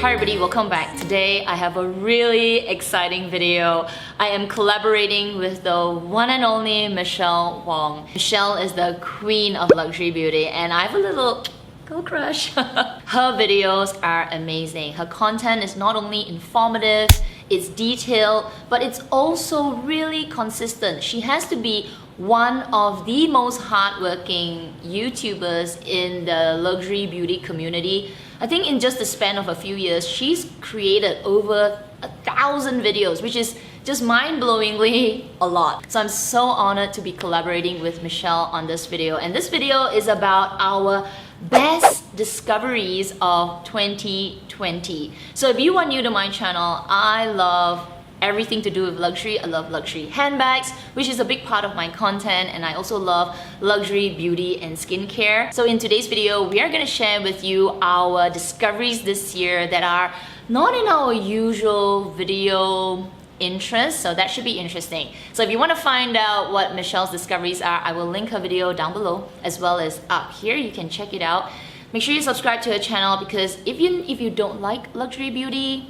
Hi everybody, welcome back. Today I have a really exciting video. I am collaborating with the one and only Michele Wang. Michele is the queen of luxury beauty and I have a little girl crush. Her videos are amazing. Her content is not only informative, it's detailed, but it's also really consistent. She has to be one of the most hardworking YouTubers in the luxury beauty community. I think in just the span of a few years, she's created over 1,000 videos, which is just mind-blowingly a lot. So I'm so honored to be collaborating with Michele on this video. And this video is about our best discoveries of 2020. So if you are new to my channel, I love everything to do with luxury. I love luxury handbags, which is a big part of my content, and I also love luxury beauty and skincare. So in today's video, we are going to share with you our discoveries this year that are not in our usual video interest, so that should be interesting. So if you want to find out what Michele's discoveries are, I will link her video down below as well as up here. You can check it out. Make sure you subscribe to her channel because if you don't like luxury beauty,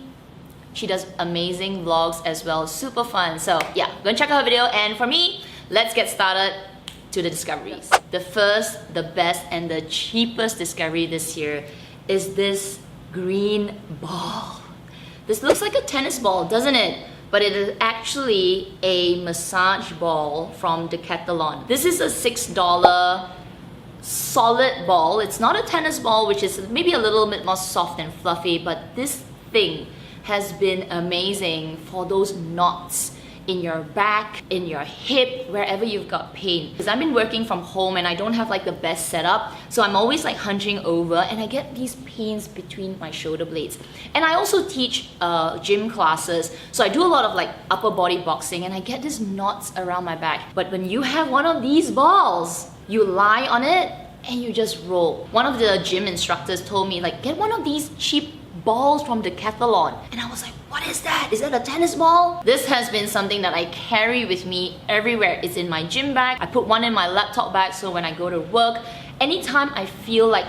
she does amazing vlogs as well, super fun. So yeah, go and check out her video. And for me, let's get started to the discoveries. The first, the best, and the cheapest discovery this year is this green ball. This looks like a tennis ball, doesn't it? But it is actually a massage ball from Decathlon. This is a $6 solid ball. It's not a tennis ball, which is maybe a little bit more soft and fluffy, but this thing has been amazing for those knots in your back, in your hip, wherever you've got pain. Because I've been working from home and I don't have like the best setup, so I'm always like hunching over and I get these pains between my shoulder blades. And I also teach gym classes, so I do a lot of like upper body boxing and I get these knots around my back. But when you have one of these balls, you lie on it and you just roll. One of the gym instructors told me like, get one of these cheap balls from Decathlon. And I was like, what is that? Is that a tennis ball? This has been something that I carry with me everywhere. It's in my gym bag. I put one in my laptop bag so when I go to work, anytime I feel like,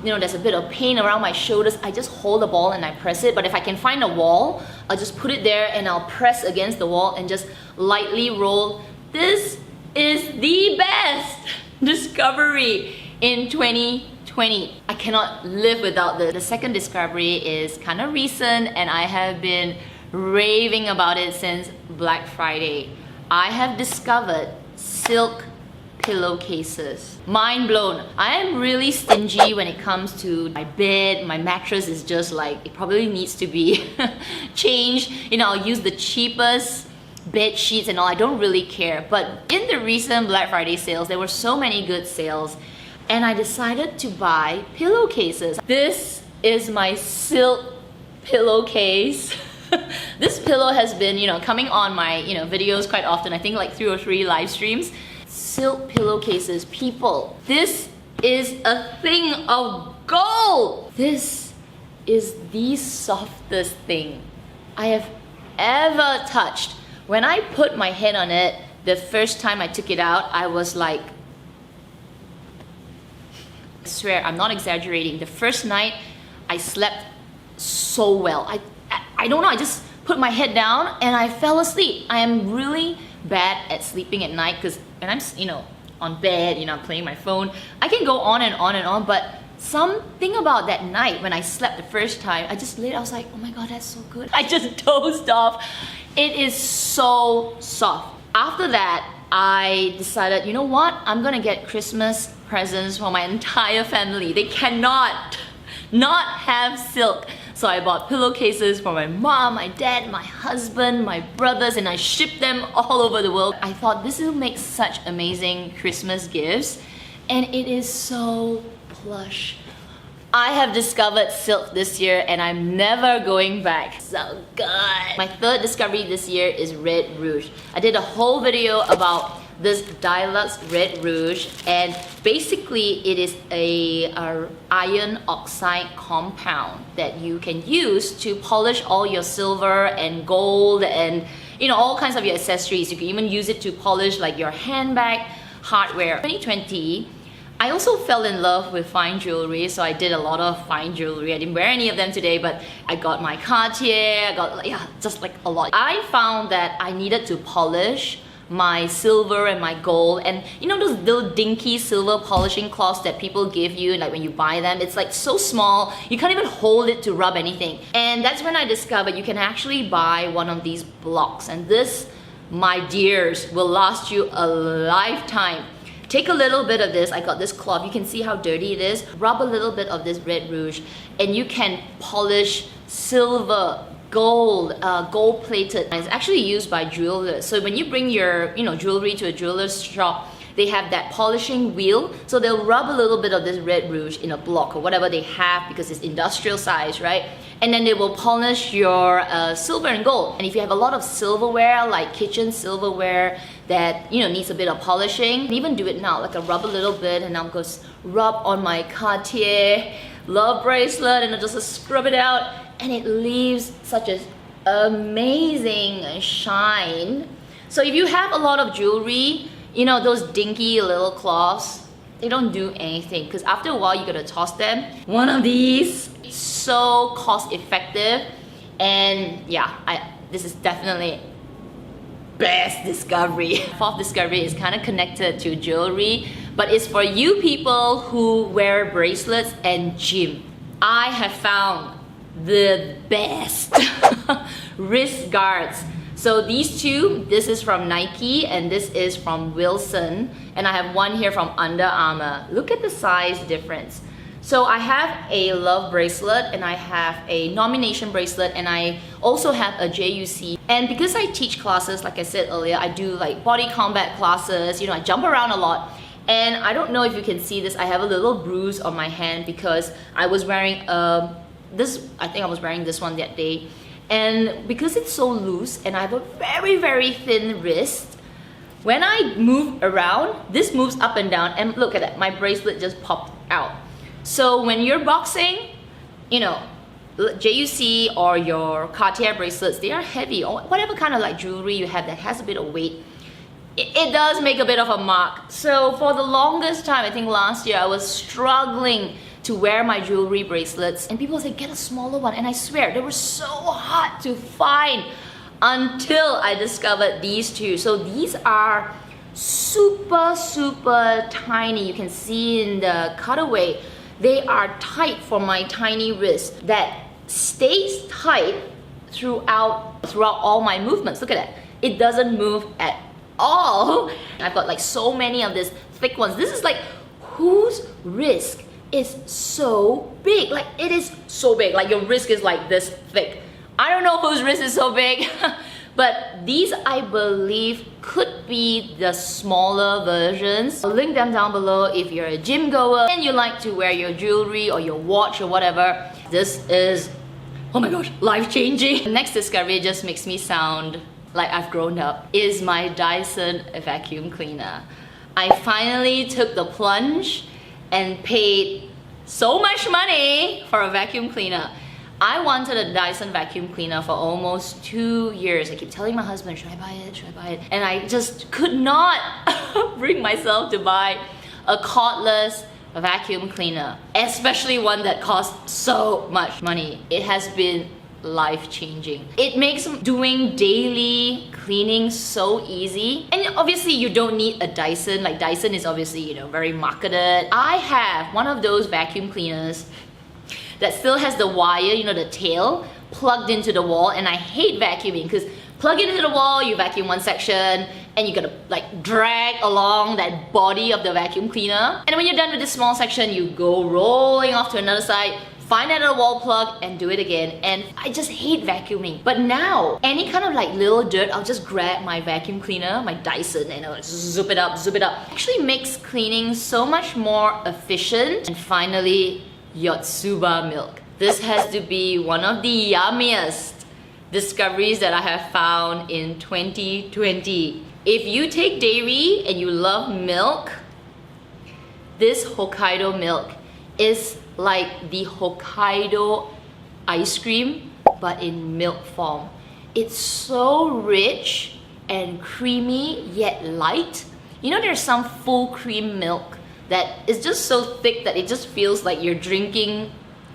you know, there's a bit of pain around my shoulders, I just hold the ball and I press it. But if I can find a wall, I'll just put it there and I'll press against the wall and just lightly roll. This is the best discovery in 2020. I cannot live without this. The second discovery is kind of recent and I have been raving about it since Black Friday. I have discovered silk pillowcases. Mind blown. I am really stingy when it comes to my bed. My mattress is just like, it probably needs to be changed. You know, I'll use the cheapest bed sheets and all. I don't really care. But in the recent Black Friday sales, there were so many good sales and I decided to buy pillowcases. This is my silk pillowcase. This pillow has been, you know, coming on my, you know, videos quite often. I think like 3 or 4 live streams. Silk pillowcases, people. This is a thing of gold. This is the softest thing I have ever touched. When I put my head on it, the first time I took it out, I was like, I swear, I'm not exaggerating. The first night, I slept so well. I don't know, I just put my head down and I fell asleep. I am really bad at sleeping at night because when I'm, you know, on bed, you know, I'm playing my phone, I can go on and on and on, but something about that night when I slept the first time, I just laid, I was like, oh my God, that's so good. I just dozed off. It is so soft. After that, I decided, you know what? I'm gonna get Christmas presents for my entire family. They cannot not have silk. So I bought pillowcases for my mom, my dad, my husband, my brothers, and I shipped them all over the world. I thought this will make such amazing Christmas gifts, and it is so plush. I have discovered silk this year and I'm never going back. So good. My third discovery this year is red rouge. I did a whole video about this Deluxe red rouge and basically it is a iron oxide compound that you can use to polish all your silver and gold and, you know, all kinds of your accessories. You can even use it to polish like your handbag, hardware. 2020, I also fell in love with fine jewelry, so I did a lot of fine jewelry. I didn't wear any of them today, but I got my Cartier, I got, yeah, just like a lot. I found that I needed to polish my silver and my gold, and you know those little dinky silver polishing cloths that people give you like when you buy them? It's like so small, you can't even hold it to rub anything. And that's when I discovered you can actually buy one of these blocks, and this, my dears, will last you a lifetime. Take a little bit of this, I got this cloth, you can see how dirty it is. Rub a little bit of this red rouge and you can polish silver, gold, gold plated. It's actually used by jewelers. So when you bring your jewelry to a jeweler's shop, they have that polishing wheel. So they'll rub a little bit of this red rouge in a block or whatever they have because it's industrial size, right? And then they will polish your silver and gold. And if you have a lot of silverware, like kitchen silverware that needs a bit of polishing, you can even do it now. Like I rub a little bit and I'm going to rub on my Cartier love bracelet and I just scrub it out, and it leaves such an amazing shine. So if you have a lot of jewelry, those dinky little cloths, they don't do anything because after a while you gotta toss them. One of these, so cost effective, and yeah, this is definitely best discovery. Fourth discovery is kind of connected to jewelry, but it's for you people who wear bracelets and gym. I have found the best wrist guards. So these two, this is from Nike and this is from Wilson, and I have one here from Under Armour. Look at the size difference. So I have a love bracelet and I have a nomination bracelet and I also have a JUC. And because I teach classes, like I said earlier, I do like body combat classes, I jump around a lot. And I don't know if you can see this, I have a little bruise on my hand because I was wearing I think I was wearing this one that day. And because it's so loose and I have a very, very thin wrist, when I move around, this moves up and down, and look at that, my bracelet just popped out. So when you're boxing, JUC or your Cartier bracelets, they are heavy, or whatever kind of like jewelry you have that has a bit of weight, it does make a bit of a mark. So for the longest time, I think last year, I was struggling to wear my jewelry bracelets, and people say get a smaller one, and I swear they were so hard to find until I discovered these two. So these are super, super tiny. You can see in the cutaway, they are tight for my tiny wrist that stays tight throughout all my movements. Look at that. It doesn't move at all. I've got like so many of these thick ones. This is like, whose wrist is so big? Like, it is so big. Like your wrist is like this thick. I don't know whose wrist is so big, but these I believe could be the smaller versions. I'll link them down below if you're a gym goer and you like to wear your jewelry or your watch or whatever. This is, oh my gosh, life-changing. The next discovery just makes me sound like I've grown up, is my Dyson vacuum cleaner. I finally took the plunge and paid so much money for a vacuum cleaner. I wanted a Dyson vacuum cleaner for almost 2 years. I keep telling my husband, should I buy it? Should I buy it? And I just could not bring myself to buy a cordless vacuum cleaner, especially one that costs so much money. It has been life-changing. It makes doing daily cleaning so easy. And obviously you don't need a Dyson. Like Dyson is obviously, very marketed. I have one of those vacuum cleaners that still has the wire, the tail, plugged into the wall, and I hate vacuuming because plug it into the wall, you vacuum one section, and you gotta like drag along that body of the vacuum cleaner. And when you're done with this small section, you go rolling off to another side, find another wall plug, and do it again. And I just hate vacuuming. But now, any kind of like little dirt, I'll just grab my vacuum cleaner, my Dyson, and I'll zoop it up, zoop it up. It actually makes cleaning so much more efficient. And finally, Yotsuba milk. This has to be one of the yummiest discoveries that I have found in 2020. If you take dairy and you love milk, this Hokkaido milk is like the Hokkaido ice cream, but in milk form. It's so rich and creamy yet light. There's some full cream milk that is just so thick that it just feels like you're drinking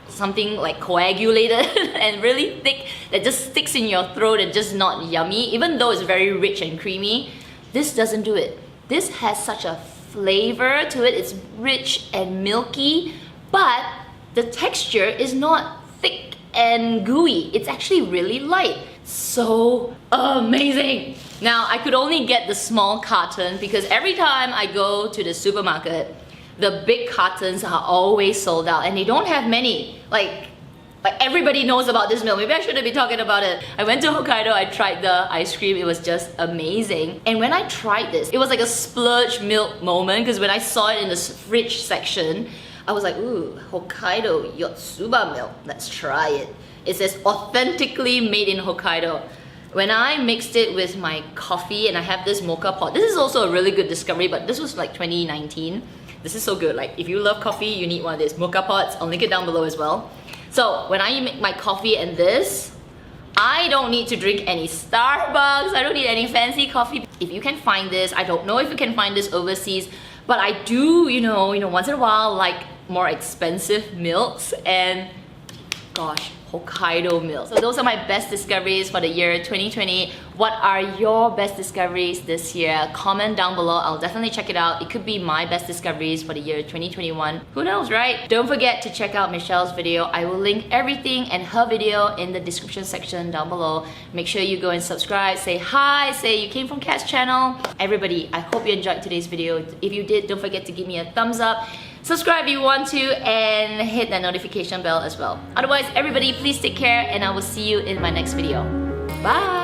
something like coagulated and really thick that just sticks in your throat and just not yummy. Even though it's very rich and creamy, this doesn't do it. This has such a flavor to it. It's rich and milky, but the texture is not thick and gooey. It's actually really light. So amazing. Now, I could only get the small carton because every time I go to the supermarket, the big cartons are always sold out and they don't have many. Like everybody knows about this milk. Maybe I shouldn't be talking about it. I went to Hokkaido, I tried the ice cream, it was just amazing. And when I tried this, it was like a splurge milk moment because when I saw it in the fridge section, I was like, ooh, Hokkaido Yotsuba milk, let's try it. It says authentically made in Hokkaido. When I mixed it with my coffee and I have this mocha pot, this is also a really good discovery, but this was like 2019. This is so good. Like if you love coffee, you need one of these mocha pots. I'll link it down below as well. So when I make my coffee and this, I don't need to drink any Starbucks. I don't need any fancy coffee. If you can find this, I don't know if you can find this overseas, but I do, you know, once in a while like more expensive milks, and gosh, Hokkaido milk. So those are my best discoveries for the year 2020. What are your best discoveries this year? Comment down below. I'll definitely check it out. It could be my best discoveries for the year 2021. Who knows, right? Don't forget to check out Michele's video. I will link everything and her video in the description section down below. Make sure you go and subscribe, say hi, say you came from Kat's channel. Everybody, I hope you enjoyed today's video. If you did, don't forget to give me a thumbs up. Subscribe if you want to, and hit that notification bell as well. Otherwise, everybody, please take care and I will see you in my next video. Bye!